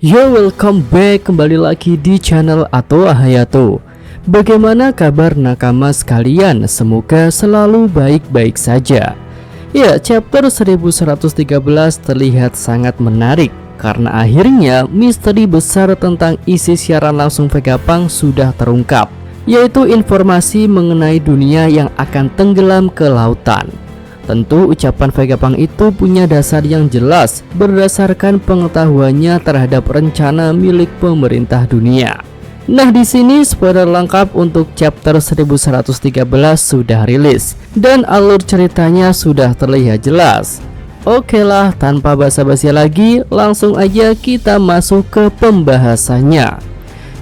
Yo, welcome back kembali lagi di channel Ato Hayato. Bagaimana kabar nakama sekalian? Semoga selalu baik-baik saja. Ya, chapter 1113 terlihat sangat menarik karena akhirnya misteri besar tentang isi siaran langsung Vegapunk sudah terungkap, yaitu informasi mengenai dunia yang akan tenggelam ke lautan. Tentu ucapan Vegapunk itu punya dasar yang jelas berdasarkan pengetahuannya terhadap rencana milik pemerintah dunia. Nah, di sini spoiler lengkap untuk chapter 1113 sudah rilis dan alur ceritanya sudah terlihat jelas. Oke lah, tanpa basa-basi lagi, langsung aja kita masuk ke pembahasannya.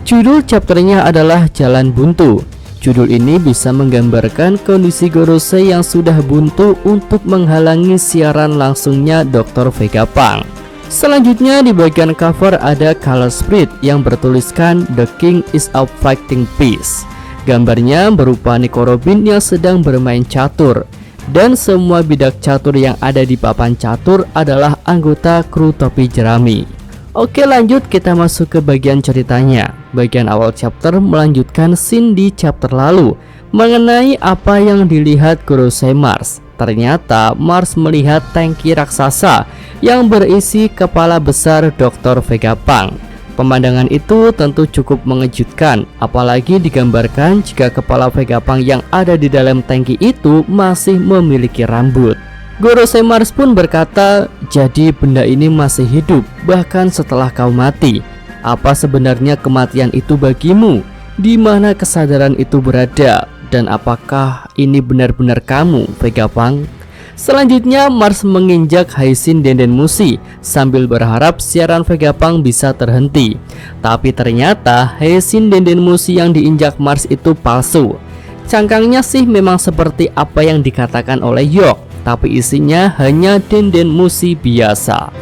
Judul chapternya adalah Jalan Buntu. Judul ini bisa menggambarkan kondisi Gorosei yang sudah buntu untuk menghalangi siaran langsungnya Dr. Vegapunk. Selanjutnya di bagian cover ada color spread yang bertuliskan The King is out fighting peace. Gambarnya berupa Nico Robin yang sedang bermain catur, dan semua bidak catur yang ada di papan catur adalah anggota kru topi jerami. Oke, lanjut kita masuk ke bagian ceritanya. Bagian awal chapter melanjutkan scene di chapter lalu mengenai apa yang dilihat Gorosei Mars. Ternyata Mars melihat tangki raksasa yang berisi kepala besar Dr. Vegapunk. Pemandangan itu tentu cukup mengejutkan, apalagi digambarkan jika kepala Vegapunk yang ada di dalam tangki itu masih memiliki rambut. Gorosei Mars pun berkata, jadi benda ini masih hidup bahkan setelah kau mati. Apa sebenarnya kematian itu bagimu? Di mana kesadaran itu berada? Dan apakah ini benar-benar kamu, Vegapunk? Selanjutnya Mars menginjak Haishin Dendenmushi sambil berharap siaran Vegapunk bisa terhenti. Tapi ternyata Haishin Dendenmushi yang diinjak Mars itu palsu. Cangkangnya sih memang seperti apa yang dikatakan oleh York, tapi isinya hanya Dendenmushi biasa.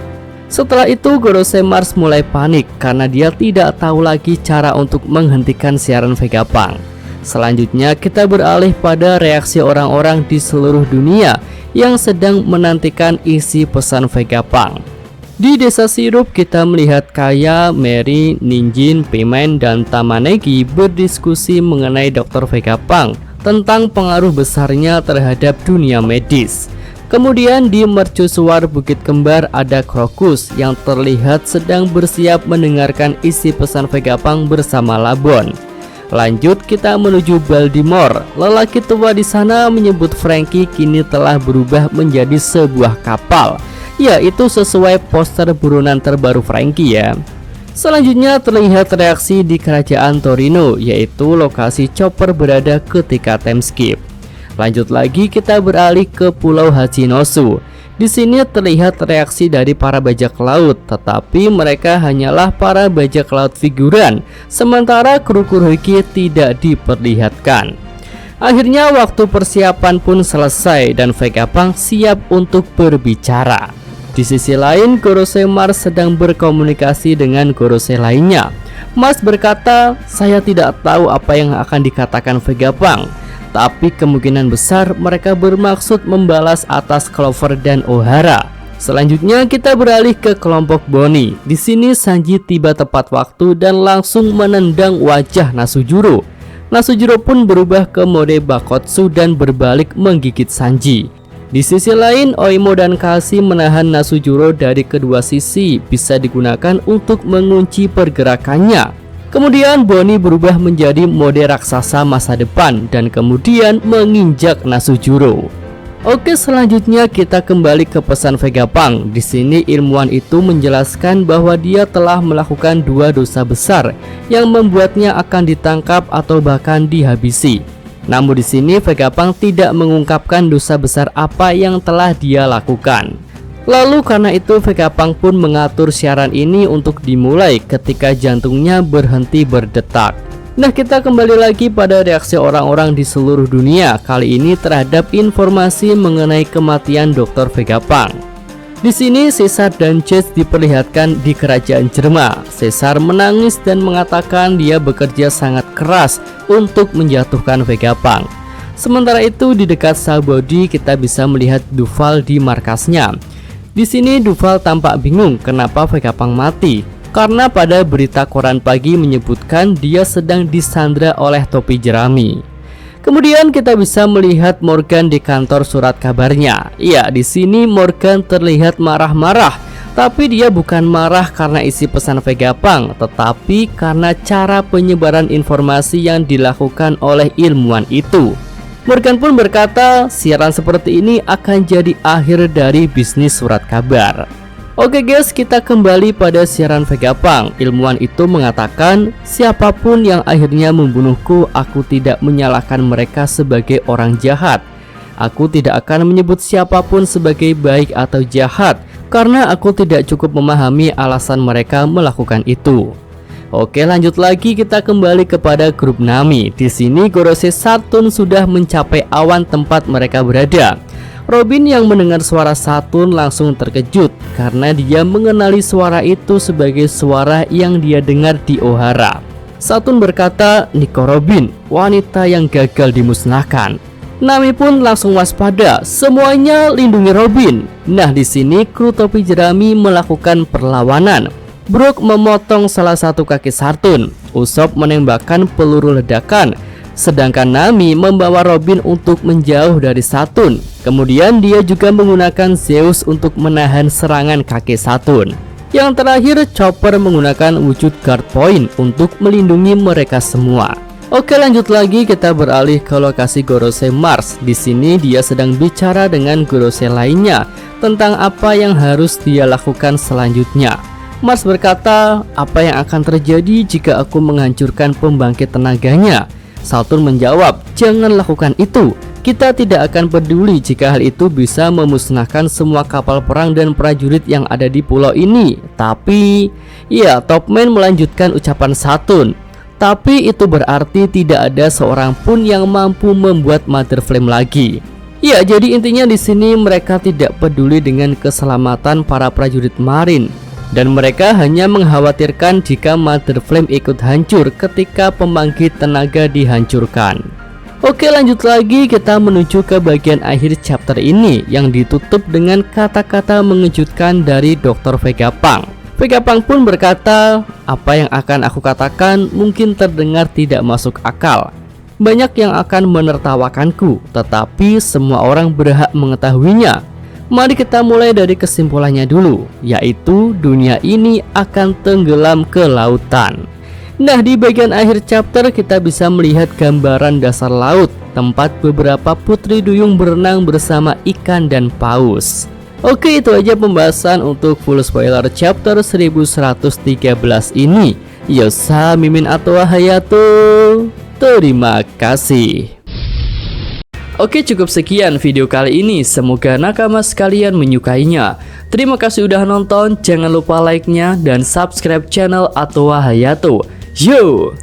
Setelah itu Gorosei Mars mulai panik karena dia tidak tahu lagi cara untuk menghentikan siaran Vegapunk. Selanjutnya kita beralih pada reaksi orang-orang di seluruh dunia yang sedang menantikan isi pesan Vegapunk. Di desa sirup kita melihat Kaya, Mary, Ninjin, Payman, dan Tamanegi berdiskusi mengenai Dr. Vegapunk tentang pengaruh besarnya terhadap dunia medis. Kemudian di mercusuar Bukit Kembar ada Crocus yang terlihat sedang bersiap mendengarkan isi pesan Vegapunk bersama Labon. Lanjut kita menuju Baltimore. Lelaki tua di sana menyebut Franky kini telah berubah menjadi sebuah kapal. Ya, itu sesuai poster buronan terbaru Franky ya. Selanjutnya terlihat reaksi di kerajaan Torino, yaitu lokasi Chopper berada ketika time skip. Lanjut lagi kita beralih ke Pulau Hachinosu. Di sini terlihat reaksi dari para bajak laut, tetapi mereka hanyalah para bajak laut figuran, sementara kru Kurohige tidak diperlihatkan. Akhirnya waktu persiapan pun selesai dan Vegapunk siap untuk berbicara. Di sisi lain, Gorosei Mars sedang berkomunikasi dengan Gorosei lainnya. Mars berkata, saya tidak tahu apa yang akan dikatakan Vegapunk, tapi kemungkinan besar mereka bermaksud membalas atas Clover dan Ohara. Selanjutnya kita beralih ke kelompok Boni. Di sini Sanji tiba tepat waktu dan langsung menendang wajah Nasujuro. Nasujuro pun berubah ke mode Bakotsu dan berbalik menggigit Sanji. Di sisi lain, Oimo dan Kashi menahan Nasujuro dari kedua sisi, bisa digunakan untuk mengunci pergerakannya. Kemudian Boni berubah menjadi mode raksasa masa depan dan kemudian menginjak Nasujuro. Oke, selanjutnya kita kembali ke pesan Vegapunk. Di sini ilmuwan itu menjelaskan bahwa dia telah melakukan dua dosa besar yang membuatnya akan ditangkap atau bahkan dihabisi. Namun di sini Vegapunk tidak mengungkapkan dosa besar apa yang telah dia lakukan. Lalu karena itu Vegapunk pun mengatur siaran ini untuk dimulai ketika jantungnya berhenti berdetak. Nah, kita kembali lagi pada reaksi orang-orang di seluruh dunia kali ini terhadap informasi mengenai kematian Dr. Vegapunk. Di sini Caesar dan Chase diperlihatkan di kerajaan Jerman. Caesar menangis dan mengatakan dia bekerja sangat keras untuk menjatuhkan Vegapunk. Sementara itu di dekat Sabaody kita bisa melihat Duval di markasnya. Di sini Duval tampak bingung kenapa Vegapunk mati. karena pada berita koran pagi menyebutkan dia sedang disandra oleh topi jerami. Kemudian kita bisa melihat Morgan di kantor surat kabarnya. Ya, di sini Morgan terlihat marah-marah, tapi dia bukan marah karena isi pesan Vegapunk, tetapi karena cara penyebaran informasi yang dilakukan oleh ilmuwan itu. Morgan pun berkata, siaran seperti ini akan jadi akhir dari bisnis surat kabar. Oke guys, kita kembali pada siaran Vegapunk. Ilmuwan itu mengatakan, siapapun yang akhirnya membunuhku, aku tidak menyalahkan mereka sebagai orang jahat. Aku tidak akan menyebut siapapun sebagai baik atau jahat, karena aku tidak cukup memahami alasan mereka melakukan itu. Oke, lanjut lagi, kita kembali kepada grup Nami. Di sini Gorosei Saturn sudah mencapai awan tempat mereka berada. Robin yang mendengar suara Saturn langsung terkejut karena dia mengenali suara itu sebagai suara yang dia dengar di Ohara. Saturn berkata, Nico Robin, wanita yang gagal dimusnahkan. Nami pun langsung waspada, semuanya lindungi Robin. Nah, di sini kru topi jerami melakukan perlawanan. Brook memotong salah satu kaki Saturn, Usopp menembakkan peluru ledakan, sedangkan Nami membawa Robin untuk menjauh dari Saturn. Kemudian dia juga menggunakan Zeus untuk menahan serangan kaki Saturn. Yang terakhir, Chopper menggunakan wujud guard point untuk melindungi mereka semua. Oke, lanjut lagi, kita beralih ke lokasi Gorosei Mars. Di sini dia sedang bicara dengan Gorosei lainnya tentang apa yang harus dia lakukan selanjutnya. Mars berkata, apa yang akan terjadi jika aku menghancurkan pembangkit tenaganya? Saturn menjawab, jangan lakukan itu. Kita tidak akan peduli jika hal itu bisa memusnahkan semua kapal perang dan prajurit yang ada di pulau ini. Tapi, ya, Topman melanjutkan ucapan Saturn. Tapi itu berarti tidak ada seorang pun yang mampu membuat Mother Flame lagi. Ya, jadi intinya di sini mereka tidak peduli dengan keselamatan para prajurit Marine. Dan mereka hanya mengkhawatirkan jika Mother Flame ikut hancur ketika pembangkit tenaga dihancurkan. Oke, lanjut lagi, kita menuju ke bagian akhir chapter ini yang ditutup dengan kata-kata mengejutkan dari Dr. Vegapunk. Vegapunk pun berkata, apa yang akan aku katakan mungkin terdengar tidak masuk akal. Banyak yang akan menertawakanku, tetapi semua orang berhak mengetahuinya. Mari kita mulai dari kesimpulannya dulu, yaitu dunia ini akan tenggelam ke lautan. Nah, di bagian akhir chapter kita bisa melihat gambaran dasar laut, tempat beberapa putri duyung berenang bersama ikan dan paus. Oke, itu aja pembahasan untuk full spoiler chapter 1113 ini. Yosa Mimin Atwa Hayato. Terima kasih. Oke, cukup sekian video kali ini. Semoga nakama sekalian menyukainya. Terima kasih udah nonton. Jangan lupa like-nya dan subscribe channel Atwa Hayato. Yo!